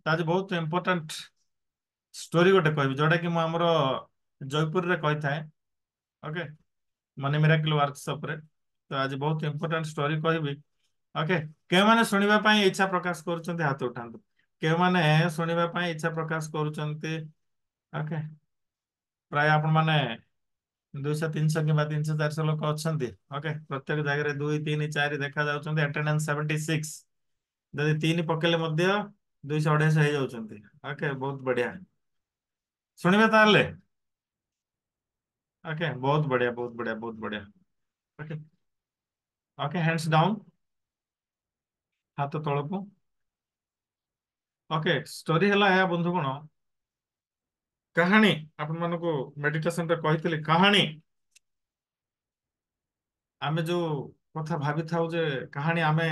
आज बहुत important story गोटे कहबी जोटा कि मुझे जयपुर रे कही थाए। ओके। मनी मिराकल वर्कशॉप रे तो आज बहुत इंपोर्टेंट स्टोरी कहबी। ओके। के माने सुनिबा पई इच्छा प्रकाश करूछंती हाथ उठांतु। के माने सुनिबा पई इच्छा प्रकाश करूछंती। ओके। प्राय आपण माने 200 300 कि 300 400 लोक अछंती। ओके प्रत्येक जगह 2 3 4 देखा जाउछंती अटेंडेंस 76 जदि 3 पकेले मध्य 200 250 हे जाउछंती। ओके बहुत बढ़िया सुनिबे ताले। ओके बहुत बढ़िया बहुत बढ़िया बहुत बढ़िया। ओके। ओके हैंड्स डाउन हाथ तलकू। ओके स्टोरी हला है बंधु कोण कहानी आपण मानको मेडिटेशन रे कहितली कहानी आमे जो कथा भाबी थाउ जे कहानी आमे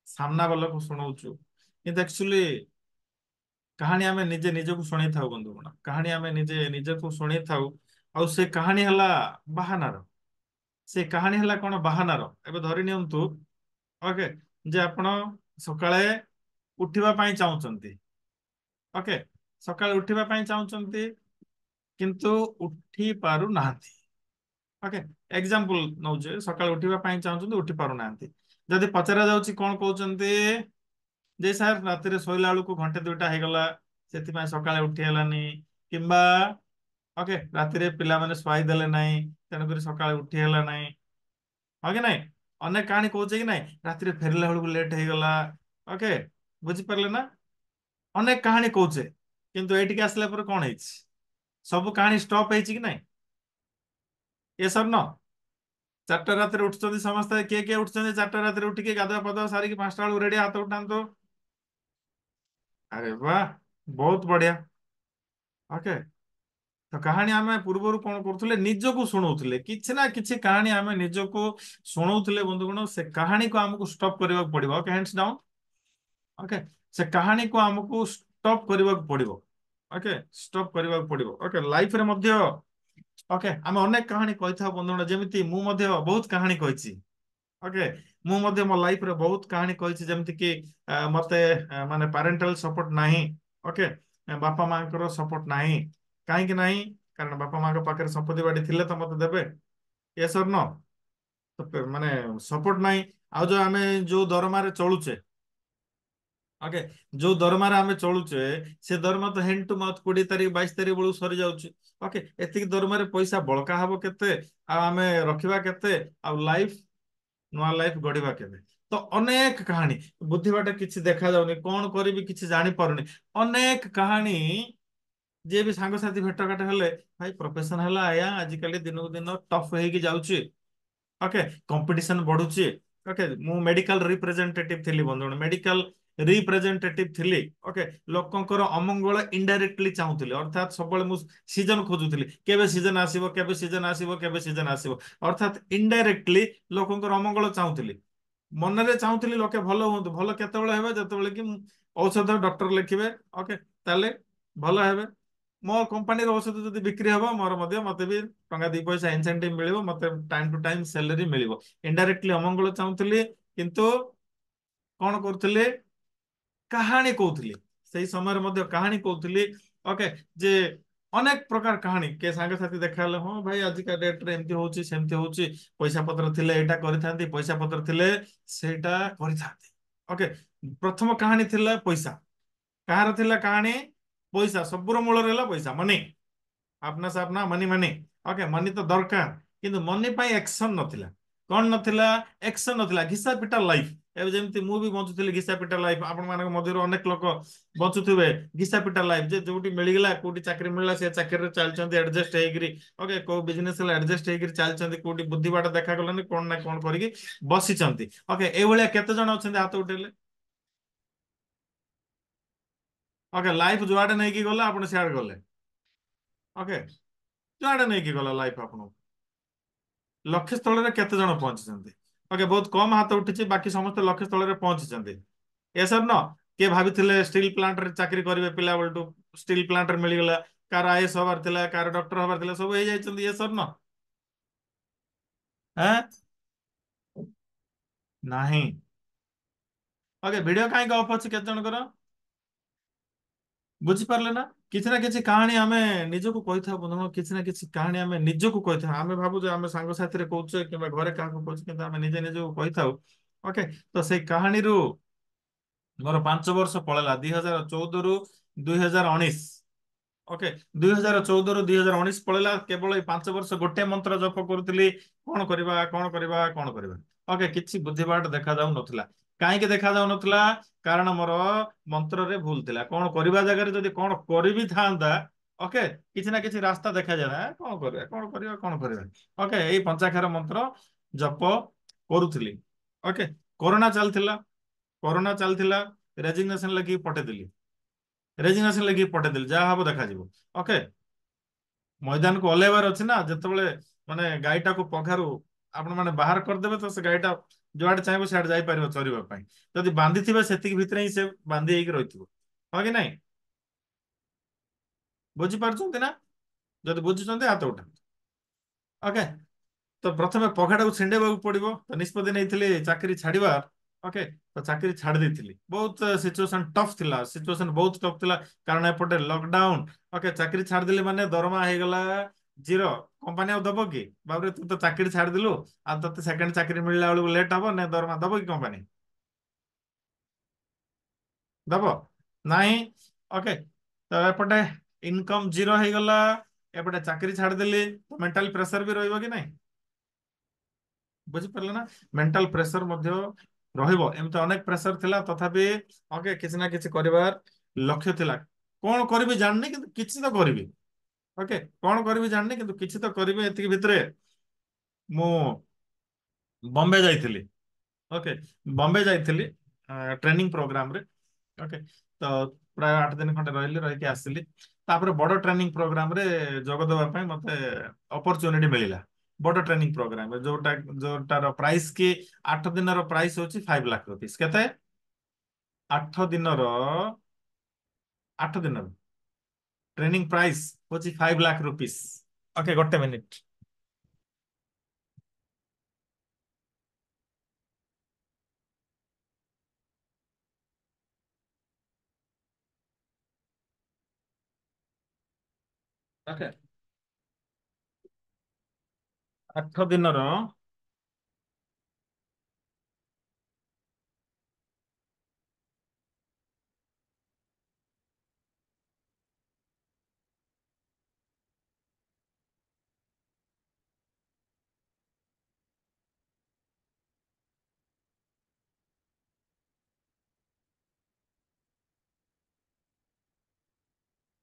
सामना वाला को सुनाउछु किंतु एक्चुअली कहानी आमे निजे निजे को सुनै थाउ बंधु कोण कहानी आमे निजे निजे को सुनै थाउ ଆଉ ସେ କାହାଣୀ ହେଲା ବାହାନାର ସେ କାହାଣୀ ହେଲା କଣ ବାହାନାର ଏବେ ଧରି ନିଅନ୍ତୁ। ଓକେ ଯେ ଆପଣ ସକାଳେ ଉଠିବା ପାଇଁ ଚାହୁଁଛନ୍ତି। ଓକେ ସକାଳେ ଉଠିବା ପାଇଁ ଚାହୁଁଛନ୍ତି କିନ୍ତୁ ଉଠି ପାରୁନାହାନ୍ତି। ଓକେ ଏକ୍ସାମ୍ପଲ ନଉଛେ ସକାଳେ ଉଠିବା ପାଇଁ ଚାହୁଁଛନ୍ତି ଉଠି ପାରୁନାହାନ୍ତି। ଯଦି ପଚରା ଯାଉଛି କଣ କହୁଛନ୍ତି ଯେ ସାର୍ ରାତିରେ ଶୋଇଲା ବେଳକୁ ଘଣ୍ଟେ ଦୁଇଟା ହେଇଗଲା ସେଥିପାଇଁ ସକାଳେ ଉଠି ହେଲାନି କିମ୍ବା ଓକେ ରାତିରେ ପିଲାମାନେ ଶୁଆଇ ଦେଲେ ନାହିଁ ତେଣୁକରି ସକାଳେ ଉଠି ହେଲା ନାହିଁ। ହଁ କି ନାଇଁ ଅନେକ କାହାଣୀ କହୁଛେ କି ନାଇଁ ରାତିରେ ଫେରିଲା ବେଳକୁ ଲେଟ୍ ହେଇଗଲା। ଓକେ ବୁଝିପାରିଲେ ନା ଅନେକ କାହାଣୀ କହୁଛେ କିନ୍ତୁ ଏଇଠିକି ଆସିଲା ପରେ କଣ ହେଇଛି ସବୁ କାହାଣୀ ଷ୍ଟପ୍ ହେଇଛି କି ନାଇଁ ଏ ସର୍ ନ 4ଟା ରାତିରେ ଉଠୁଛନ୍ତି ସମସ୍ତେ କିଏ କିଏ ଉଠୁଛନ୍ତି 4ଟା ରାତିରେ ଉଠିକି ଗାଧୁଆ ପାଧୁଆ ସାରିକି 5ଟା ବେଳକୁ ରେଡି ହାତ ଉଠାନ୍ତୁ। ଆରେ ବାହ ବହୁତ ବଢିଆ। ଓକେ ତ କାହାଣୀ ଆମେ ପୂର୍ବରୁ କଣ କରୁଥିଲେ ନିଜକୁ ଶୁଣଉଥିଲେ କିଛି ନା କିଛି କାହାଣୀ ଆମେ ନିଜକୁ ଶୁଣଉଥିଲେ ବନ୍ଧୁଗଣ ସେ କାହାଣୀକୁ ଆମକୁ ଷ୍ଟପ୍ କରିବାକୁ ପଡିବ। Okay hands down. ଓକେ ସେ କାହାଣୀକୁ ଆମକୁ ଷ୍ଟପ୍ କରିବାକୁ ପଡିବ। ଓକେ ଷ୍ଟପ୍ କରିବାକୁ ପଡିବ। ଓକେ ଲାଇଫରେ ମଧ୍ୟ ଓକେ ଆମେ ଅନେକ କାହାଣୀ କହିଥାଉ ବନ୍ଧୁଗଣ ଯେମିତି ମୁଁ ମଧ୍ୟ ବହୁତ କାହାଣୀ କହିଛି। ଓକେ ମୁଁ ମଧ୍ୟ ମୋ ଲାଇଫରେ ବହୁତ କାହାଣୀ କହିଛି ଯେମିତି କି ମତେ ମାନେ ପାରେଣ୍ଟାଲ ସପୋର୍ଟ ନାହିଁ। ଓକେ ବାପା ମାଙ୍କର ସପୋର୍ଟ ନାହିଁ କାହିଁକି ନାହିଁ କାରଣ ବାପା ମାଙ୍କ ପାଖରେ ସମ୍ପତ୍ତି ବାଡି ଥିଲେ ତ ମତେ ଦେବେ ଏ ସର୍ ନ ତ ମାନେ ସପୋର୍ଟ ନାହିଁ। ଆଉ ଯୋଉ ଆମେ ଯୋଉ ଦରମାରେ ଚଳୁଛେ ଓକେ ଯୋଉ ଦରମାରେ ଆମେ ଚଳୁଛେ ସେ ଦରମା ତ ହେଣ୍ଡ ଟୁ ମାଉଥ 20 ତାରିଖ 22 ତାରିଖ ବେଳକୁ ସରି ଯାଉଛି। ଓକେ ଏତିକି ଦରମାରେ ପଇସା ବଳକା ହବ କେତେ ଆଉ ଆମେ ରଖିବା କେତେ ଆଉ ଲାଇଫ ନୂଆ ଲାଇଫ ଗଢିବା କେବେ ତ ଅନେକ କାହାଣୀ ବୁଦ୍ଧି ବାଟେ କିଛି ଦେଖା ଯାଉନି କଣ କରିବି କିଛି ଜାଣିପାରୁନି ଅନେକ କାହାଣୀ ଯିଏ ବି ସାଙ୍ଗସାଥି ଭେଟଘାଟ ହେଲେ ଭାଇ ପ୍ରଫେସନ ହେଲା ଆୟା ଆଜିକାଲି ଦିନକୁ ଦିନ ଟଫ୍ ହେଇକି ଯାଉଛି। ଓକେ କମ୍ପିଟିସନ ବଢୁଛି। ଓକେ ମୁଁ ମେଡିକାଲ ରିପ୍ରେଜେଣ୍ଟେଟିଭ ଥିଲି ବନ୍ଧୁଗଣ ମେଡିକାଲ ରିପ୍ରେଜେଣ୍ଟେଟିଭ ଥିଲି। ଓକେ ଲୋକଙ୍କର ଅମଙ୍ଗଳ ଇନଡାଇରେକ୍ଟଲି ଚାହୁଁଥିଲି ଅର୍ଥାତ ସବୁବେଳେ ମୁଁ ସିଜନ ଖୋଜୁଥିଲି କେବେ ସିଜନ ଆସିବ କେବେ ସିଜନ ଆସିବ କେବେ ସିଜନ ଆସିବ ଅର୍ଥାତ ଇନଡାଇରେକ୍ଟଲି ଲୋକଙ୍କର ଅମଙ୍ଗଳ ଚାହୁଁଥିଲି ମନରେ ଚାହୁଁଥିଲି ଲୋକେ ଭଲ ହୁଅନ୍ତୁ ଭଲ କେତେବେଳେ ହେବେ ଯେତେବେଳେ କି ଔଷଧ ଡକ୍ଟର ଲେଖିବେ ଓକେ ତାହେଲେ ଭଲ ହେବେ ମୋ କମ୍ପାନୀର ଔଷଧ ଯଦି ବିକ୍ରି ହବ ମୋର ମଧ୍ୟ ମତେ ବି ଟଙ୍କା 2 ପଇସା ଇନସେଣ୍ଟିଭ ମିଳିବ ମତେ ଟାଇମ ଟୁ ଟାଇମ ସାଲାରୀ ମିଳିବ ଇନଡାଇରେକ୍ଟଲି ଅମଙ୍ଗଳ ଚାହୁଁଥିଲି କିନ୍ତୁ କଣ କରୁଥିଲେ କାହାଣୀ କହୁଥିଲି ସେଇ ସମୟରେ ମଧ୍ୟ କାହାଣୀ କହୁଥିଲି। ଓକେ ଯେ ଅନେକ ପ୍ରକାର କାହାଣୀ କିଏ ସାଙ୍ଗସାଥି ଦେଖା ହେଲେ ହଁ ଭାଇ ଆଜିକା ଡେଟରେ ଏମିତି ହଉଛି ସେମିତି ହଉଛି ପଇସା ପତ୍ର ଥିଲେ ଏଇଟା କରିଥାନ୍ତି ପଇସା ପତ୍ର ଥିଲେ ସେଇଟା କରିଥାନ୍ତି। ଓକେ ପ୍ରଥମ କାହାଣୀ ଥିଲା ପଇସା କାହାର ଥିଲା କାହାଣୀ ପଇସା ସବୁର ମୂଳରେ ହେଲା ପଇସା ମନି अपना से अपना मनी मनी ओके मनी तो दरकार किंतु मनी पाई एक्शन नथिला कौन नथिला एक्शन नथिला घिसा पिटा लाइफ ଏବେ ଯେମିତି ମୁଁ ବି ବଞ୍ଚୁଥିଲି ଘିସା ପିଟା ଲାଇଫ ଆପଣ ମାନଙ୍କ ମଧ୍ୟରୁ ଅନେକ ଲୋକ ବଞ୍ଚୁଥିବେ ଘିସା ପିଟା ଲାଇଫ ଯେ ଯୋଉଠି ମିଳିଗଲା କୋଉଠି ଚାକିରି ମିଳିଲା ସେ ଚାକିରିରେ ଚାଲିଛନ୍ତି ଆଡଜଷ୍ଟ ହେଇକିରି ଓକେ କୋଉ ବିଜନେସ ହେଲେ ଆଡଜଷ୍ଟ ହେଇକିରି ଚାଲିଛନ୍ତି କୋଉଠି ବୁଦ୍ଧି ବାଟ ଦେଖାଗଲାନି କଣ ନା କଣ କରିକି ବସିଛନ୍ତି। ଓକେ ଏଇଭଳିଆ କେତେ ଜଣ ଅଛନ୍ତି ହାତ ଉଠେଇଲେ। ଓକେ ଲାଇଫ ଯୁଆଡେ ନେଇକି ଗଲା ଆପଣ ସିଆଡେ ଗଲେ। ଓକେ ଯୁଆଡେ ନେଇକି ଗଲା ଲାଇଫ ଆପଣଙ୍କୁ ଲକ୍ଷ୍ୟ ସ୍ଥଳରେ କେତେ ଜଣ ପହଞ୍ଚିଛନ୍ତି। ଓକେ ବହୁତ କମ ହାତ ଉଠିଛି ବାକି ସମସ୍ତେ ଲକ୍ଷ୍ୟ ସ୍ଥଳରେ ପହଞ୍ଚିଛନ୍ତି। ଏସର ନ କିଏ ଭାବିଥିଲେ ଷ୍ଟିଲ ପ୍ଲାଣ୍ଟରେ ଚାକିରି କରିବେ ପିଲା ବେଳଠୁ ଷ୍ଟିଲ ପ୍ଲାଣ୍ଟରେ ମିଳିଗଲା କାହାର ଆଇଏଏସ୍ ହବାର ଥିଲା କାହାର ଡକ୍ଟର ହବାର ଥିଲା ସବୁ ହେଇଯାଇଛନ୍ତି ଏସର ନ ଆଁ ନାହିଁ। ଓକେ ଭିଡିଓ କାହିଁକି ଅଫ୍ ଅଛି କେତେ ଜଣଙ୍କର ବୁଝିପାରିଲେ ନା? କିଛି ନା କିଛି କାହାଣୀ ଆମେ ନିଜକୁ କହିଥାଉ ବନ୍ଧୁଗଣ, କିଛି ନା କିଛି କାହାଣୀ ଆମେ ନିଜକୁ କହିଥାଉ। ଆମେ ଭାବୁ ଯେ ଆମେ ସାଙ୍ଗସାଥିରେ କହୁଛେ କିମ୍ବା ଘରେ କାହାକୁ କହୁଛେ, କିନ୍ତୁ ଆମେ ନିଜେ ନିଜକୁ କହିଥାଉ। ଓକେ, ତ ସେଇ କାହାଣୀରୁ ମୋର 5 ବର୍ଷ ପଳେଇଲା, 2014 ରୁ 2019। ଓକେ, 2014 ରୁ 2019 ପଳେଇଲା, କେବଳ ଏଇ 5 ବର୍ଷ ଗୋଟେ ମନ୍ତ୍ର ଜପ କରୁଥିଲି, କଣ କରିବା କଣ କରିବା କଣ କରିବା। ଓକେ, କିଛି ବୁଦ୍ଧିବାଟ ଦେଖା ଯାଉନଥିଲା। କାହିଁକି ଦେଖା ଯାଉନଥିଲା? କାରଣ ମୋର ମନ୍ତ୍ରରେ ଭୁଲ ଥିଲା। କଣ କରିବା ଜାଗାରେ ଯଦି କଣ କରିବି ଥାନ୍ତା, ଓକେ, କିଛି ନା କିଛି ରାସ୍ତା ଦେଖାଯାଏ ନା, କଣ କରିବା କଣ କରିବା କଣ କରିବା। ଓକେ, ଏଇ ପଞ୍ଚାକ୍ଷର ମନ୍ତ୍ର ଜପ କରୁଥିଲି। ଓକେ, କରୋନା ଚାଲିଥିଲା। କରୋନା ଚାଲିଥିଲା, ରେଜିଗ୍ନେସନ ଲେଖିକି ପଠେଇଦେଲି। ରେଜିଗ୍ନେସନ ଲେଖିକି ପଠେଇଦେଲି, ଯାହା ହବ ଦେଖାଯିବ। ଓକେ, ମଇଦାନକୁ ଓହ୍ଲେଇବାର ଅଛି ନା, ଯେତେବେଳେ ମାନେ ଗାଈଟାକୁ ପଘାରୁ ଆପଣ ମାନେ ବାହାର କରିଦେବେ, ତ ସେ ଗାଈଟା ଯୁଆଡେ ଚାହିଁବ ସିଆଡେ ଯାଇପାରିବ ଚରିବା ପାଇଁ। ଯଦି ବାନ୍ଧିଥିବେ ସେତିକି ଭିତରେ ହିଁ ସେ ବାନ୍ଧି ହେଇକି ରହିଥିବ। ହଁ କି ନାଇଁ? ବୁଝିପାରୁଛନ୍ତି ନା? ଯଦି ବୁଝୁଛନ୍ତି ହାତ ଉଠାନ୍ତୁ। ଓକେ, ତ ପ୍ରଥମେ ପଘାଟାକୁ ଛିଣ୍ଡେଇବାକୁ ପଡିବ, ତ ନିଷ୍ପତ୍ତି ନେଇଥିଲି ଚାକିରି ଛାଡିବା। ଓକେ, ତ ଚାକିରି ଛାଡି ଦେଇଥିଲି। ବହୁତ ସିଚୁଏସନ ଟଫ୍ ଥିଲା, ସିଚୁଏସନ ବହୁତ ଟଫ୍ ଥିଲା। କାରଣ ଏପଟେ ଲକଡାଉନ। ଓକେ, ଚାକିରି ଛାଡିଦେଲି ମାନେ ଦରମା ହେଇଗଲା ଜିରୋ। କମ୍ପାନୀ ଆଉ ଦବ କି? ବାବୁରେ ତୁ ତ ଚାକିରି ଛାଡିଦେଲୁ, ଆଉ ତତେ ସେକେଣ୍ଡ ଚାକିରି ମିଳିଲା ବେଳକୁ ଲେଟ୍ ହବ ନା, ଦରମା ଦବ କି କମ୍ପାନୀ? ଦବ ନାହିଁ। ଓକେ, ତ ଏପଟେ ଇନକମ ଜିରୋ ହେଇଗଲା, ଏପଟେ ଚାକିରି ଛାଡିଦେଲି, ତ ମେଣ୍ଟାଲ ପ୍ରେସର ବି ରହିବ କି ନାହିଁ? ବୁଝିପାରିଲେ ନା? ମେଣ୍ଟାଲ ପ୍ରେସର ମଧ୍ୟ ରହିବ। ଏମିତି ଅନେକ ପ୍ରେସର ଥିଲା, ତଥାପି ଓକେ, କିଛି ନା କିଛି କରିବାର ଲକ୍ଷ୍ୟ ଥିଲା। କଣ କରିବି ଜାଣିନି, କିନ୍ତୁ କିଛି ତ କରିବି। ଓକେ, କଣ କରିବି ଜାଣିନି, କିନ୍ତୁ କିଛି ତ କରିବି। ଏତିକି ଭିତରେ ମୁଁ ବମ୍ବେ ଯାଇଥିଲି। ଓକେ, ବମ୍ବେ ଯାଇଥିଲି ଟ୍ରେନିଂ ପ୍ରୋଗ୍ରାମରେ। ଓକେ, ତ ପ୍ରାୟ 8 ଦିନ ଖଣ୍ଡେ ରହିଲି, ରହିକି ଆସିଲି। ତାପରେ ବଡ ଟ୍ରେନିଂ ପ୍ରୋଗ୍ରାମରେ ଯୋଗ ଦେବା ପାଇଁ ମତେ ଅପରଚୁନିଟି ମିଳିଲା। ବଡ ଟ୍ରେନିଂ ପ୍ରୋଗ୍ରାମ ଯୋଉଟାର ପ୍ରାଇସ୍ କି 8 ଦିନର ପ୍ରାଇସ୍ ହଉଛି 5 ଲାख ରୁପିସ୍। କେତେ? 8 ଦିନର 8 ଦିନର ଟ୍ରେନିଂ ପ୍ରାଇସ୍ ହଉଛି 5 ଲାख ରୁପିସ୍। ଓକେ, ଗୋଟେ ମିନିଟ। ଓକେ, 8 ଦିନର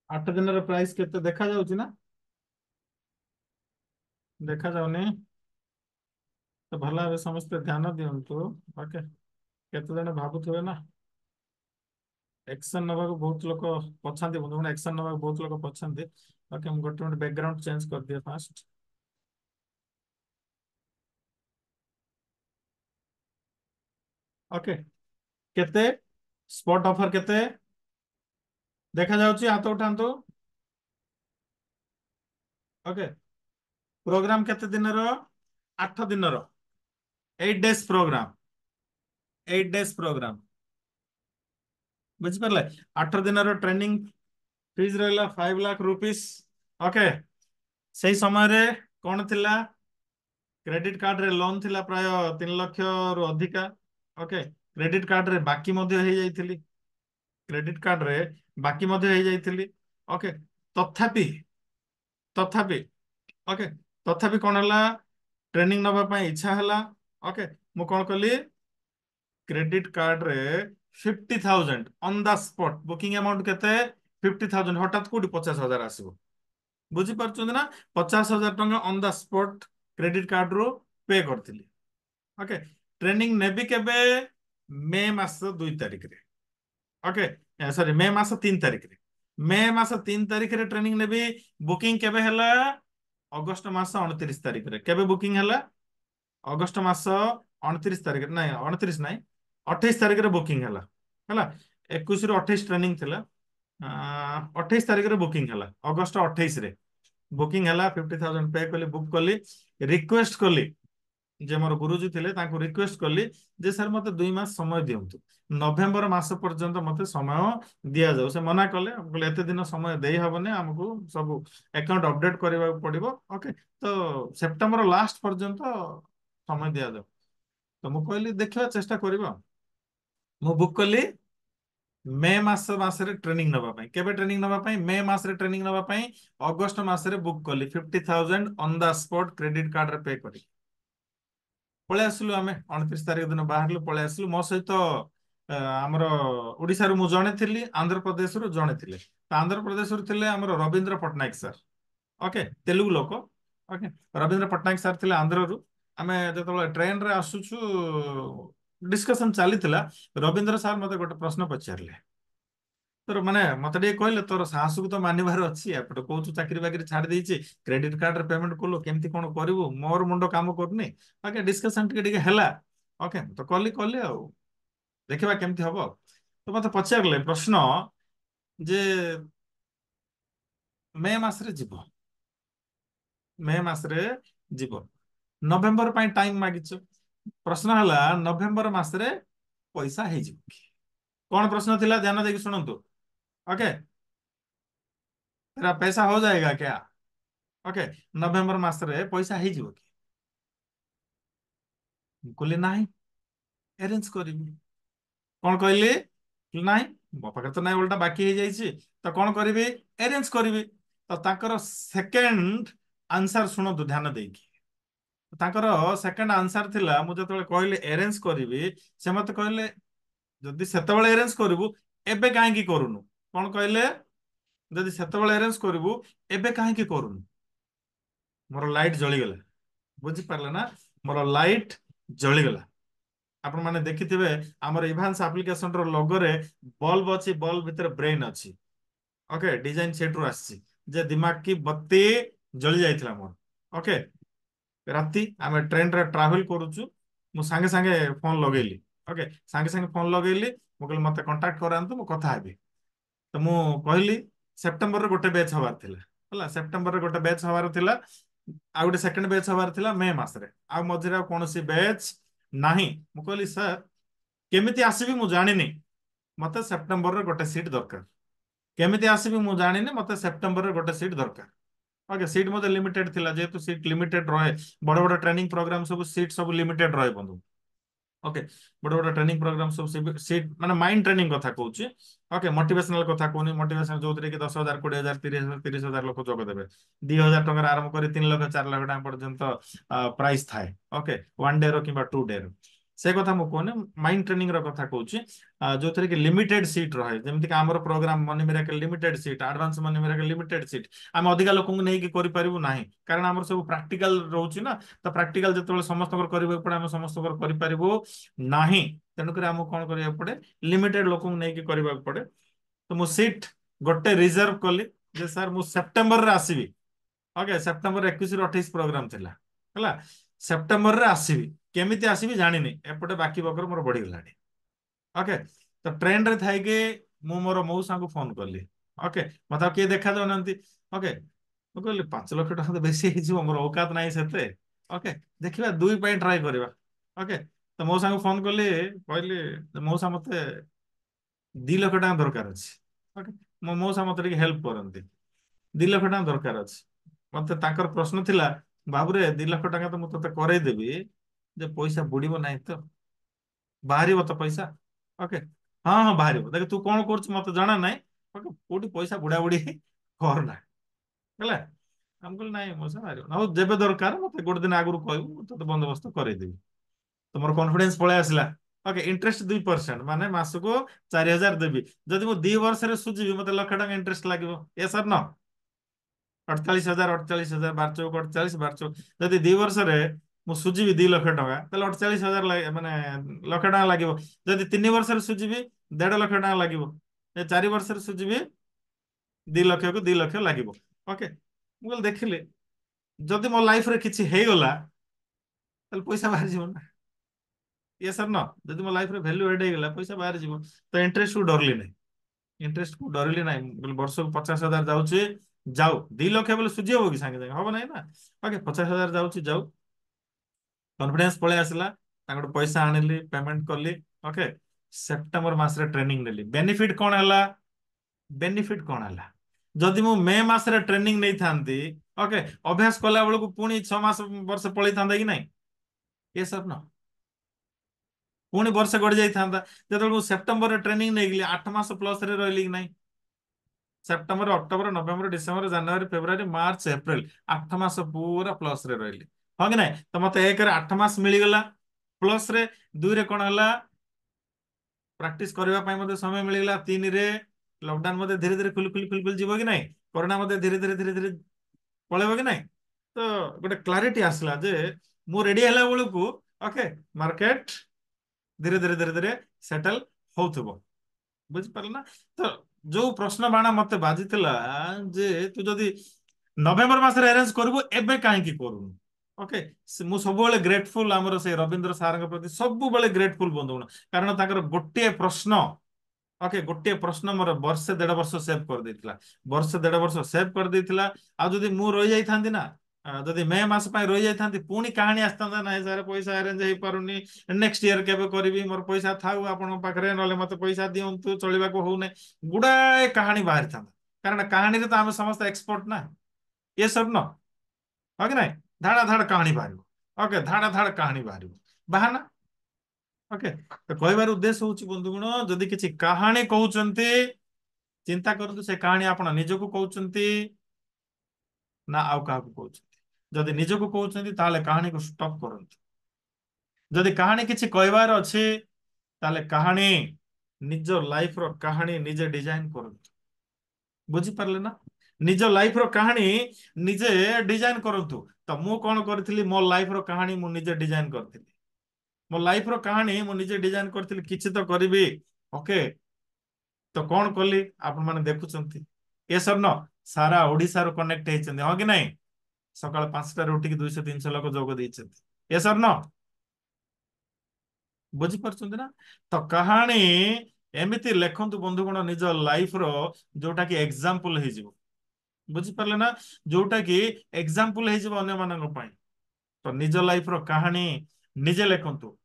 8 ଦିନର ପ୍ରାଇସ୍ କେତେ ଦେଖା ଯାଉଛି ନା? ଦେଖା ଯାଉନି? ତ ଭଲ ଭାବେ ସମସ୍ତେ ଧ୍ୟାନ ଦିଅନ୍ତୁ। ଓକେ, କେତେ ଜଣ ଭାବୁଥିବେ ନା ଏକ୍ସନ ନେବାକୁ ବହୁତ ଲୋକ ପଛାନ୍ତି, ବନ୍ଧୁଗଣ ଏକ୍ସନ ନେବାକୁ ବହୁତ ଲୋକ ପଛାନ୍ତି। ଓକେ, ମୁଁ ଗୋଟେ ମିନିଟ ବ୍ୟାକଗ୍ରାଉଣ୍ଡ ଚେଞ୍ଜ କରିଦିଏ ଫାଷ୍ଟ। ଓକେ, କେତେ ସ୍ପଟ ଅଫର କେତେ ଦେଖା ଯାଉଛି? ହାତ ଉଠାନ୍ତୁ। ଓକେ, ପ୍ରୋଗ୍ରାମ କେତେ ଦିନର? 8 ଦିନର, 8 ଡେଜ ପ୍ରୋଗ୍ରାମ। 8 ଡେଜ ପ୍ରୋଗ୍ରାମ, ବୁଝିପାରିଲେ? 8 ଦିନର ଟ୍ରେନିଂ ଫିସ୍ ରହିଲା 5 ଲାख ରୁପିସ୍। ଓକେ, ସେଇ ସମୟରେ କଣ ଥିଲା? କ୍ରେଡିଟ କାର୍ଡରେ ଲୋନ୍ ଥିଲା ପ୍ରାୟ 3 ଲକ୍ଷରୁ ଅଧିକା। ଓକେ, କ୍ରେଡିଟ କାର୍ଡରେ ବାକି ମଧ୍ୟ ହେଇଯାଇଥିଲି। କ୍ରେଡିଟ କାର୍ଡରେ ବାକି ମଧ୍ୟ ହେଇଯାଇଥିଲି। ଓକେ, ତଥାପି ତଥାପି ଓକେ, ତଥାପି କଣ ହେଲା? ଟ୍ରେନିଂ ନବା ପାଇଁ ଇଚ୍ଛା ହେଲା। ଓକେ, ମୁଁ କଣ କଲି? କ୍ରେଡିଟ କାର୍ଡରେ 50,000 on the spot booking amount କେତେ? 50,000। ହଠାତ୍ କୋଉଠି 50,000 ଆସିବ? ବୁଝିପାରୁଛନ୍ତି ନା? 50,000 ଟଙ୍କା ଅନ୍ ଦ ସ୍ପଟ କ୍ରେଡିଟ କାର୍ଡରୁ ପେ କରିଥିଲି। ଓକେ, ଟ୍ରେନିଂ ନେବି କେବେ? ମେ ମାସ 2 ତାରିଖରେ। ଓକେ, ସରି, ମେ ମାସ 3 ତାରିଖରେ। ମେ ମାସ 3 ତାରିଖରେ ଟ୍ରେନିଂ ନେବି। ବୁକିଂ କେବେ ହେଲା? ଅଗଷ୍ଟ ମାସ 29 ତାରିଖରେ। କେବେ ବୁକିଂ ହେଲା? ଅଗଷ୍ଟ ମାସ 29 ତାରିଖରେ, ନାଇଁ 29 ନାଇଁ, 28 ତାରିଖରେ ବୁକିଂ ହେଲା। ହେଲା, 21ରୁ 28 ଟ୍ରେନିଂ ଥିଲା। 28 ତାରିଖରେ ବୁକିଂ ହେଲା, ଅଗଷ୍ଟ 28ରେ ବୁକିଂ ହେଲା। 50,000 ପେ କଲି, ବୁକ୍ କଲି, ରିକ୍ୱେଷ୍ଟ କଲି। जे मोर गुरुजी थिले तांको रिक्वेस्ट कली जे सर मते 2 मास समय दियंतु, नवेम्बर मास पर्यंत मते समय दिया जाऊ। से मना कले, हम कहले एते दिन समय देई हबने, हमको सब अकाउंट अपडेट करबा पड़िबो। ओके, तो सेप्टेम्बर लास्ट पर्यंत समय दिया जाऊ। तो मु कहली देखिबा चेष्टा करबा। मु बुक कली मे मासरे ट्रेनिंग नबा पई। केबे ट्रेनिंग नबा पई? मे मासरे ट्रेनिंग नबा पई अगस्त मासरे बुक कली 50,000 on the spot credit card रे पे करी पळे आसलु। आमे 29 तारिख दिन बाहरलु, पळे आसलु। मो सहित हमर ओडिसा रु मु जणे थिली, आंध्र प्रदेश रु जणे थिले। तो आंध्र प्रदेश रु थिले हमर रविंद्र पटनायक सर, ओके, तेलुगु लोक। ओके, रविंद्र पटनायक सर थिले आंध्र रु। आमे जतबे ट्रेन रे आसुछु डिस्कशन चलीथिला, रविंद्र सर मते गोटे प्रश्न पचारले। तोर माने मते ଟିକେ कहले तोर साहस को तो मानिबार अछि, एपटे कहू चाकरी बाकरी छाड़ देइछि, क्रेडिट कार्ड रे पेमेंट कोलो केमती कोन करिवो, मोर मुंडो काम करनी। ओके, डिस्कशन टिके हैला। ओके, तो कली कली आ देखिबा केमती हबो। तो मते पचारले प्रश्न जे मे मासरे जीवो, मे मासरे जीवो, नवेम्बर ପାଇଁ टाइम मागिଛ। प्रश्न हला नवेम्बर मासरे पैसा हे जीवो कि? कौन प्रश्न थिला ध्यान देके सुनंतु। ओके, तेरा पैसा हो जाएगा क्या? ओके, नवेम्बर मासरे पैसा हे जीवो कि? कहली नाही, अरेंज करिवि। कौन कहली? ନାହିଁ, ମୋ ପାଖରେ ତ ନାହିଁ, ଓଲଟା ବାକି ହେଇଯାଇଛି। ତ କଣ କରିବି? ଆରେଞ୍ଜ କରିବି। ତ ତାଙ୍କର ସେକେଣ୍ଡ ଆନ୍ସର ଶୁଣନ୍ତୁ ଧ୍ୟାନ ଦେଇକି। ତାଙ୍କର ସେକେଣ୍ଡ ଆନ୍ସର ଥିଲା, ମୁଁ ଯେତେବେଳେ କହିଲି ଆରେଞ୍ଜ କରିବି, ସେ ମତେ କହିଲେ ଯଦି ସେତେବେଳେ ଆରେଞ୍ଜ କରିବୁ ଏବେ କାହିଁକି କରୁନୁ? କଣ କହିଲେ? ଯଦି ସେତେବେଳେ ଆରେଞ୍ଜ କରିବୁ ଏବେ କାହିଁକି କରୁନୁ? ମୋର ଲାଇଟ୍ ଜଳିଗଲା। ବୁଝିପାରିଲେ ନା? ମୋର ଲାଇଟ୍ ଜଳିଗଲା। ଆପଣ ମାନେ ଦେଖିଥିବେ ଆମର ଇଭାନ୍ସ ଆପ୍ଲିକେସନ ର ଲୋଗୋରେ ବଲ୍ବ ଅଛି, ବଲ୍ବ ଭିତରେ ବ୍ରେନ୍ ଅଛି। ओके, डिजाइन सेट रु आसी जे दिमाग की बत्ती जली जाइथिला मोर। ओके, राती आमे ट्रेन रे ट्रैवल करूछु, मु संगे संगे फोन लगेली। ओके, संगे संगे फोन लगेली, मु कहली मते कांटेक्ट करांतु, मु कथा हेबी। तो मु कहली सेप्टेम्बर रे गोटे बैच हवार थिला, हला सेप्टेम्बर रे गोटे बैच हवार थिला, आ गोटे सेकंड बैच हवार थिला मे मास रे। आ मझिरा कोनोसी बैच नाही। मु कहली सर केमिति आसीबी मु जानिनी, मते सेप्टेम्बर रे गोटे सीट दरकार। केमिति आसीबी मु जानिनी, मते सेप्टेम्बर रे गोटे सीट दरकार। ओके, सीट मते लिमिटेड थिला, जेहेतु सीट लिमिटेड रहे, बड़ बड़ ट्रेनिंग प्रोग्राम सब सीट सब लिमिटेड रहे बंधु। ओके, बड़ बड़ ट्रेनिंग प्रोग्राम सब सीट माने माइंड ट्रेनिंग कथा कहूची। ओके, मोटिवेशनल कथा कहूनी, मोटिवेशनल जो कि 10,000 20,000 30,000 लोक जोग देबे, 2,000 टका आरंभ कर 3 लाख 4 लाख टका पर्यंत प्राइस थाए। ओके, 1 डे रो कि 2 डे रो से कथा मु कहने, माइंड ट्रेनिंग रो कथा कहूची। जो थरे कि लिमिटेड सीट रहे, जेमति कि हमर program money miracle limited seat, advance money miracle limited seat. हम अधिक लोक को नहीं कि करि परिबु नाही, कारण हमर सब प्रैक्टिकल रहउची ना। तो प्रैक्टिकल जतबे समस्त कर करबे पड़े, हम समस्त कर करि परिबु नाही। तेनु कर हम कोन करिया पड़े, लिमिटेड लोक को नहीं कि करबा पड़े। तो मु सीट गोटे रिजर्व कली जे सर मु सेप्टेम्बर रे आसीबी। ओके, सेप्टेम्बर 21 ରୁ 28 प्रोग्राम थिला, हला सेप्टेम्बर रे आसीबी। केमिति आसीबी जानिनी, एपटे बाकी बकर मोर बढ़ी गलानी। ओके, तो ट्रेन रे थाई के मु मोर मौसा को फोन करली। ओके, मत किए देखा जाऊ नांती। ओके, मु कहली 5 लाख टका तो बेसी ही जीव, मोर औकात नाही सेते। ओके, देखिबा दुई पई ट्राई करबा। ओके, तो मौसा को फोन करली, कहली मौसा मते 2 लाख टका दरकार अछि। ओके, मो मौसा मते टिके हेल्प करंती, 2 लाख टका दरकार अछि। मते ताकर प्रश्न थिला, बाबूरे 2 लाख टका तो मु तते करेई देबी, जे पैसा बुड़ीबो नाही तो, बाहरिबो तो पैसा। ओके, हाँ हाँ बाहरिबो, देख तू कोन करछ मते जाना नाही। ओके, कोठी पैसा बुड़ा बुड़ी करना, ହେଲା। हम कहल नाही मोसा बाहरिबो ना, जेबे दरकार मते गोटे दिन आगुरु कहबो, मु तते बंदोबस्त करेई देबी। तुम्हार कॉन्फिडेंस पळे आसला। ओके, इंटरेस्ट 2% माने मासको 4,000 देबी। जदि मु 2 वर्ष रे सुझिबी मते लाख टका इंटरेस्ट लागिबो, यस सर न? 48,000 48,000 12 चौक 48 12 चौक, जदि 2 वर्ष रे मु सुझिबी 2 लाख टका, ताले 48,000 माने लाख टका लागिबो। जदि 3 वर्ष रे सुझिबी 1.5 लाख टका लागिबो। जे 4 वर्ष रे सुझिबी 2 लाख को 2 लाख लागिबो। ओके, मु कहल देखिले जदि मो लाइफ रे किछि हेई गला, ताले पैसा बाहर जीवन ना। ये सर न, जदि मो लाइफ रे वैल्यू एड गला, पैसा बाहर जीवन। तो इंटरेस्ट को डरली नहीं, इंटरेस्ट को डरली नहीं, बोले वर्ष को 50,000 जाऊे, जाऊ 2 लाख बोले सुझी हम कि सागे सागे हम ना। ओके, 50,000 जाऊे, जाऊ कॉन्फिडेंस पळे आसला तांगड पैसा आनिली पेमेंट करली ओके सेप्टेम्बर मासरे ट्रेनिंग नेली बेनिफिट कोन हला बेनिफिट कोन हला जदि मु मे मासरे ट्रेनिंग नै थांती ओके अभ्यास कला बेलू पुणी 6 मास वर्ष पळै थांदा कि नहीं ये सब ना पुणी वर्ष गड़ जाई थांदा जदि सेप्टेम्बर ट्रेनिंग नै गेली 8 मास प्लस रे रहली कि नहीं सेप्टेम्बर अक्टोबर नवेम्बर डिसेम्बर जनवरी फेब्रुआरी मार्च एप्रिल 8 मास पूरा प्लस रे रहली हाँ कि नहीं तो मत 1 रे 8 मास मिलगला प्लस रे 2 रे कौन हला प्रैक्टिस करबा पई मते समय मिलगला 3 रे लॉकडाउन मते धीरे धीरे खुल जीव कि नहीं कोरोना मते धीरे धीरे पळेबो कि नहीं तो गोटे क्लारिटी आसला जे मु रेडी हला बेलू को ओके मार्केट धीरे धीरे सेटल होथबो बुझी पारल ना तो जो प्रश्न बाणा मते बाजितला जे तू जदि नवेम्बर मासरे अरेंज करबो एबे काहे की करूनु ओके मु सबुबेले ग्रेटफुल हमर से रविंद्र सार प्रति सबुबेले ग्रेटफुल बंधुगण कारण ताकर गोटे प्रश्न ओके गोटे प्रश्न मोर वर्षे 1.5 वर्ष सेव कर देथिला वर्षे 1.5 वर्ष सेव कर देथिला आ जदि मु रहि जाई थांती ना जदि मे मास पय रहि जाई थांती पुनी कहानी आस्तांदा नाही सारे पैसा अरेंज हे पारुनी नेक्स्ट ईयर केबे करबी मोर पैसा थाउ आपण पाखरे नले मते पैसा दियंतु चलिबा को होउने गुडाए कहानी बाहर थांदा कारण कहानी रे तो हम समस्त एक्सपर्ट ना ये सब न हो कि नहीं धाड़ा धाड़ कहानी बाहर ओके धाड़ा धाड़ कहानी बाहर बाहाना ओके तो कहबार उद्देश्य हूँ बंधुगण जदि किसी कहानी कहते चिंता करतु से कहानी आपण निजको कहते ना आउ क्या कहते जदि निजको कहते ताले कहानी को स्टॉप करंतु जदि कहानी किसी कहबार अच्छे ताले कहानी निज लाइफ रो कहानी निजे डिजाइन करंतु बुझी पारले ना निज लाइफ रो कहानी निजे डिजाइन करंतु तो मु कौन करथिली मो लाइफ रो कहानी मु निजे डिजाइन करथिली मो लाइफ रो कहानी मु निजे डिजाइन करथिली किछि तो करिवि ओके तो कौन कली आपण माने देखुचंती ए सर न सारा ओडिसा रो कनेक्ट हेचंदी हो कि नहीं सकाळ 5टा रे उठी 200 300 लोक जोग देइचंती ए सर न बुझी पारचंती ना तो कहानी एमिति लेखंतु बंधुगण निज लाइफ रो जोटा कि एग्जांपल हे जिवो बुझी पारले ना जोटा कि एग्जांपल हे जिवो अन्य मानक पई तो निज लाइफ रो कहानी निजे लेखंतु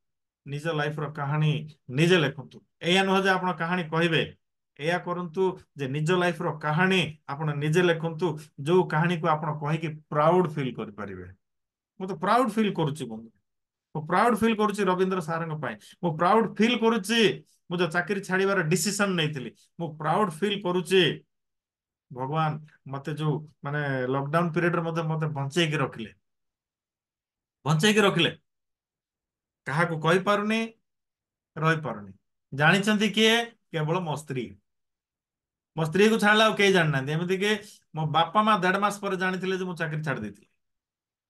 निज लाइफ रो कहानी निजे लेखंतु एया न हो जे आपण कहानी कहिबे एया करंतु जे निज लाइफ रो कहानी आपण निजे लेखंतु जो कहानी को आपण कहि कि प्राउड फील कर परिबे मु तो प्राउड फील करूची बंधु मु प्राउड फील करूची रविंद्र सारंग पई मु प्राउड फील करूची मु जो चाकरी छाड़ीबार डिसीजन नैथिली मु प्राउड फील करूची भगवान मते जो माने लॉकडाउन पीरियड रे मते बंचै के रखिले कहा को कहि पारुनी रही पारुनी जानिचंती किए केवल मो स्त्री को छाड़ला कई जान ना एमती के मो बापा माँ 1.5 मास पर जानी जे मु चाकरी छाड़ देती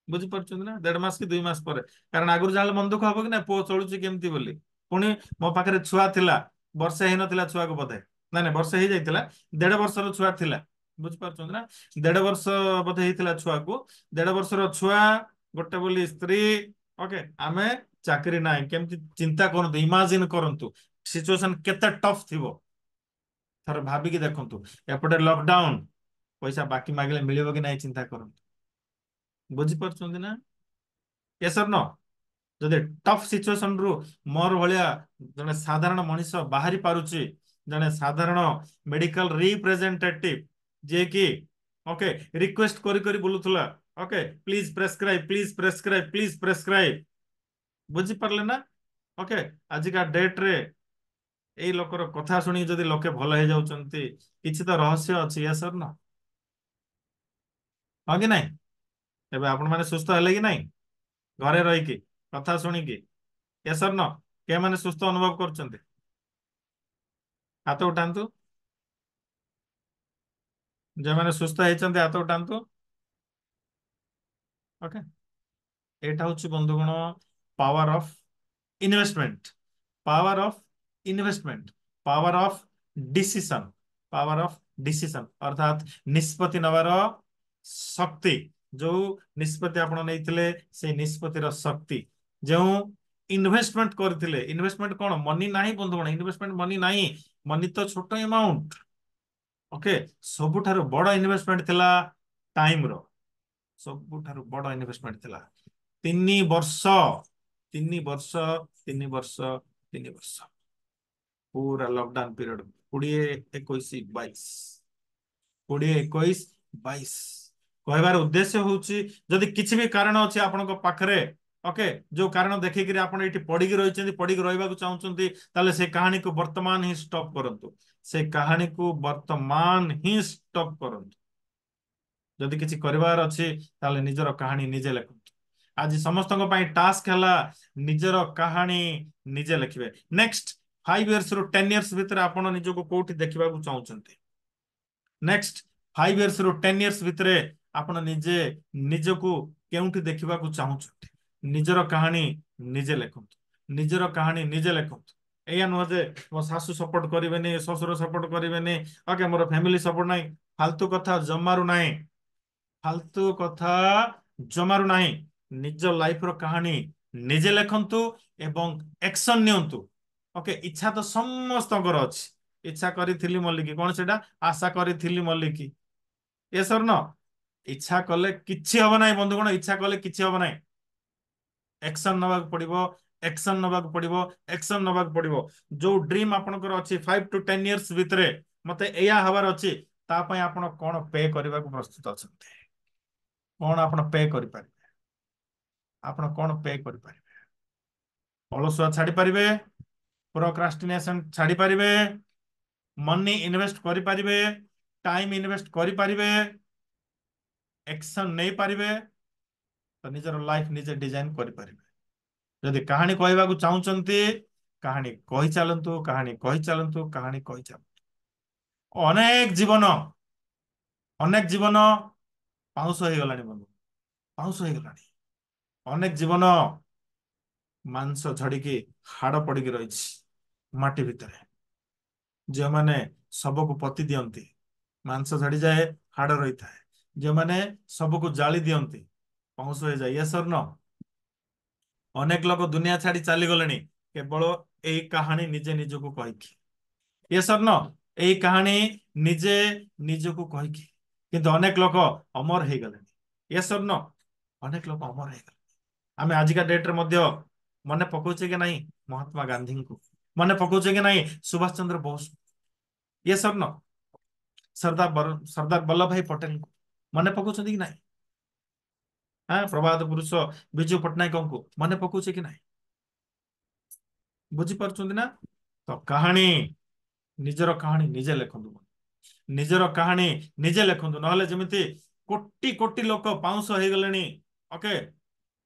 बुझी पार्छन ना 1.5 मास कि 2 मास पर कारण आगुर जान मन दुख हम कि ना पुओ चलुची केमती बोली पुणी मो पाखे छुआ थिला वर्षे ही नथिला छुआ को बोधे ना ना वर्षे ही जाइतिला 1.5 वर्षर छुआ थिला बुझी पार्छन ना 1.5 वर्ष बोधे हितिला छुआ को 1.5 वर्षर छुआ गोटे बोली स्त्री ओके आमे चाकरी ना केमती चिंता करंतु इमेजिन करंतु सिचुएशन केते टफ थिबो थर भाबिकी देखंतु एपटे लॉकडाउन पैसा बाकी मागले मिलिबो कि नहीं चिंता करंतु बुझी पारछन ना ये सर न जदि टफ सिचुएशन रु मोर भलिया जने साधारण मनीष बाहरी पारुची जने साधारण मेडिकल रिप्रेजेंटेटिव जे कि ओके रिक्वेस्ट करी करी बोलुथला okay please prescribe please prescribe बुझी पारले ना ओके आज का डेट रे एई लोकर कथा सुनी जदि लोके भल हे जाउचंती किछि तो रहस्य अछि ये सर न हो कि नहीं एबे आपण माने सुस्थ हेले कि नहीं घरे रही की कथा सुनी की ये सर न के माने सुस्थ अनुभव करचंती हाथ उठांतु जे माने सुस्थ हेचंती हाथ उठांतु ओके एटा होछि बंधुगण power of investment power of investment power of decision power of decision अर्थात निष्पत्ति नवार शक्ति जो निष्पत्ति आपण नैथिले से निष्पत्तिर शक्ति जो इन्वेस्टमेंट करथिले इन्वेस्टमेंट कोन मनी नाही बंधुगण इन्वेस्टमेंट मनी नाही मनी तो छोट अमाउंट ओके सबुठारु बड़ इन्वेस्टमेंट थिला टाइम रो सबुठारु बड़ इन्वेस्टमेंट थिला 3 वर्ष 3 ବର୍ଷ 3 ବର୍ଷ 3 ବର୍ଷ पूरा लॉकडाउन पीरियड 20 21 22 20 21 22 कहबार उद्देश्य होची जदि किछि भी कारण अछि आपनक पाखरे ओके जो कारण देखिकरी आपण एठी पडिकी रहिचंदी पडिकी रहबाकू चाहुचंदी ताले से कहानी को वर्तमान ही स्टॉप करंतु से कहानी को वर्तमान ही स्टॉप करंतु जदि किछि करबार अछि ताले निजर कहानी निजे लेखंतु आज समस्तଙ୍କ ପାଇଁ टास्क ହେଲା ନିଜର କାହାଣୀ ନିଜେ ଲେଖିବେ ନେକ୍ସଟ 5 ଇୟର୍ସ ରୁ 10 ଇୟର୍ସ ଭିତରେ ଆପଣ ନିଜକୁ କୋଉଠି ଦେଖିବାକୁ ଚାହୁଁଛନ୍ତି ନେକ୍ସଟ 5 ଇୟର୍ସ ରୁ 10 ଇୟର୍ସ ଭିତରେ ଆପଣ ନିଜେ ନିଜକୁ କେଉଁଠି ଦେଖିବାକୁ ଚାହୁଁଛନ୍ତି ନିଜର କାହାଣୀ ନିଜେ ଲେଖନ୍ତୁ ନିଜର କାହାଣୀ ନିଜେ ଲେଖନ୍ତୁ ଏଇଆ ନୁହଁ ଯେ ମୋ ଶାଶୁ ସପୋର୍ଟ କରିବେନି ଶ୍ୱଶୁର ସପୋର୍ଟ କରିବେନି ଓକେ ମୋର ଫ୍ୟାମିଲି ସପୋର୍ଟ ନାହିଁ फालतू कथा जमारू नाही फालतू कथा जमारू नाही निज लाइफ रो कहानी निजे लेखंतु एवं एक्शन नियंतु ओके इच्छा तो समस्तଙ୍କର ଅଛି इच्छा କରିଥିଲି ମଲ୍ଲିକି କଣ ସେଟା ଆଶା କରିଥିଲି ମଲ୍ଲିକି ଏ ସର ନ ଇଚ୍ଛା କଲେ କିଛି ହବ ନାହିଁ ବନ୍ଧୁଗଣ ଇଚ୍ଛା କଲେ କିଛି ହବ ନାହିଁ एक्शन नबाक पड़िबो एक्शन नबाक पड़िबो एक्शन नबाक पड़िबो जो ड्रीम आपनकर अछि 5 टू 10 इयर्स भितरे मते एया हबार अछि ता पय आपण कोन पे करबा को प्रस्तुत अछंते कोन आपण पे करि पारिबे आपण कोन पे करि पारिबे अलसुआ छाडी पारिबे प्रोक्रास्टिनेशन छाडी पारिबे मनी इन्वेस्ट करि पारिबे टाइम इन्वेस्ट करि पारिबे एक्शन नै पारिबे तो निजर लाइफ निजे डिजाइन करि पारिबे जदि कहानी कहबाकू चाहूचंती कहानी कहि चलंतु कहानी कहि चलंतु कहानी कहि चलंतु अनेक जीवन पाउस हो गलानी बंधु पाउस हो गलानी अनेक जीवन मांस झड़िकी हाड़ पड़िकी रही माटी भितर जो माने सबको पति दियंती मांस झड़ी जाए हाड़ रही था जो माने सबको जाली दियंती पाउस हो जाए सर न अनेक लोग दुनिया छाड़ी चली गले केवल यही कहानी निजे निजको कहीकि ये सर न यही कहानी निजे निजको कहीकि किंतु अनेक लोग अमर हो गले ये सर न अनेक लोग अमर हो गले आम आजिका डेट्रे मन पकाउचे कि नहीं महात्मा गांधी को मन पकाउचे कि नहीं सुभाष चंद्र बोस ये सर न सरदार वल्लभ भाई पटेल को मन पकाउछन्ति कि नहीं हाँ प्रभात पुरुष विजु पट्टनायक को मन पकाउचे कि नहीं बुझी पार्छन्ति ना तो कहानी निजर कहानी निजे लेखंतु निजर कहानी निजे लेखंतु नहले जेमिति कोटी कोटी लोक पाउंस हो गलेनी ओके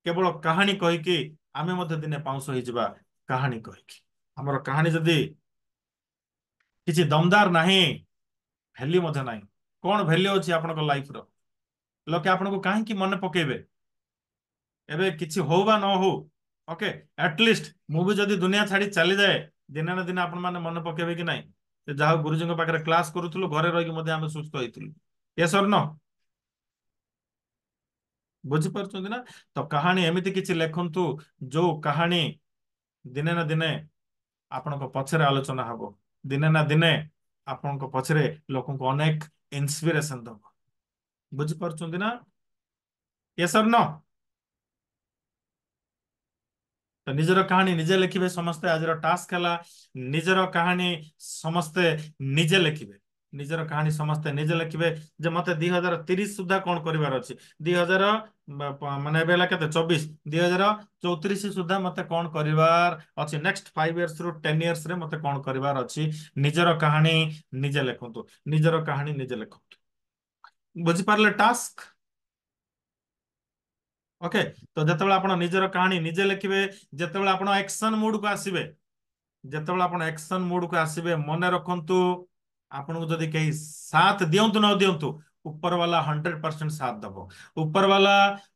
केवल कहानी कहीकि आमे मध्य दिने पाउंस हो जिबा कहानी कहीकि हमर कहानी जदी किछि दमदार नाही वैल्यू मध्य नाही कोन वैल्यू अछि आपनक लाइफ रो लोके आपनको काहे कि मन पकेबे एबे किछि हो बा न हो ओके एटलिस्ट मु भी जदी दुनिया छाड़ी चली जाए दिने ना दिन आपण माने मन पकेबे कि नाही से जाहो गुरुजी के पाखरे क्लास करूथुलु घरे रहि के मध्ये आमे सुस्त होइथुलु ये सर न बुझी पारछन्ति ना तो कहानी एमिति किछि लेखंतु जो कहानी दिने ना दिने आपनको पछरे आलोचना हबो दिने ना दिने आपनको पछरे लोकन को अनेक इंस्पिरेशन दबो बुझी पारछन्ति ना ये सर न तो निजर कहानी निजे लिखिबे समस्ते आज टास्क है निजर कहानी समस्ते निजे लिखिबे निजर कहानी समस्ते निजे लिखिबे जे मते 2030 सुधा कौन करिवार अछि 2000 माने बेला केते 24 2034 सुधा मते कौन करिवार अछि नेक्स्ट 5 इयर्स रु 10 इयर्स रे मते कौन करिवार अछि निजर कहानी निजे लिखंतु निजर कहानी निजे लिखंतु बुझि पारले टास्क ओके तो जेतेबेला आपण निजर कहानी निजे लिखिबे जेतेबेला आपण एक्शन मोड को आसीबे जेतेबेला आपण एक्शन मोड को आसीबे मने रखंतु आपन को जदी कहीं साथ दियंतु न दियंतु ऊपर वाला 100% साथ दबो ऊपर वाला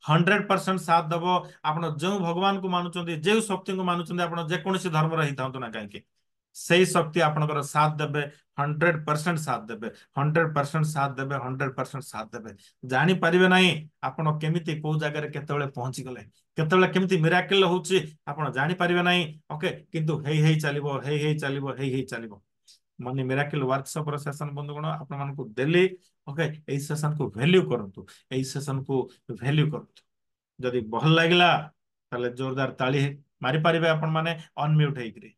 100% साथ दबो आपण जो भगवान को मानुचंदी जे शक्ति को मानुचंदी आपण जे कोनसी धर्म रही थांतु ना काहे सही शक्ति आपनकर साथ देबे 100% साथ देबे 100% साथ देबे 100% साथ देबे जानी परिबे नाही आपण केमिति को जगह रे केतेबेले पहुंची गले केतेबेले केमिति मिराकल होउची आपण जानी परिबे नाही ओके किंतु हेई चलिबो हेई चलिबो मनी मिराकल वर्कशॉप रो सेशन बंधुगण आपण मानकु देली ओके एई सेशन को वैल्यू करंतु एई सेशन को वैल्यू करंतु जदि भल लागला ताले जोरदार ताली ମାରିପାରିବେ ଆପଣ ମାନେ ଅନମ୍ୟୁଟ୍ ହେଇକିରି।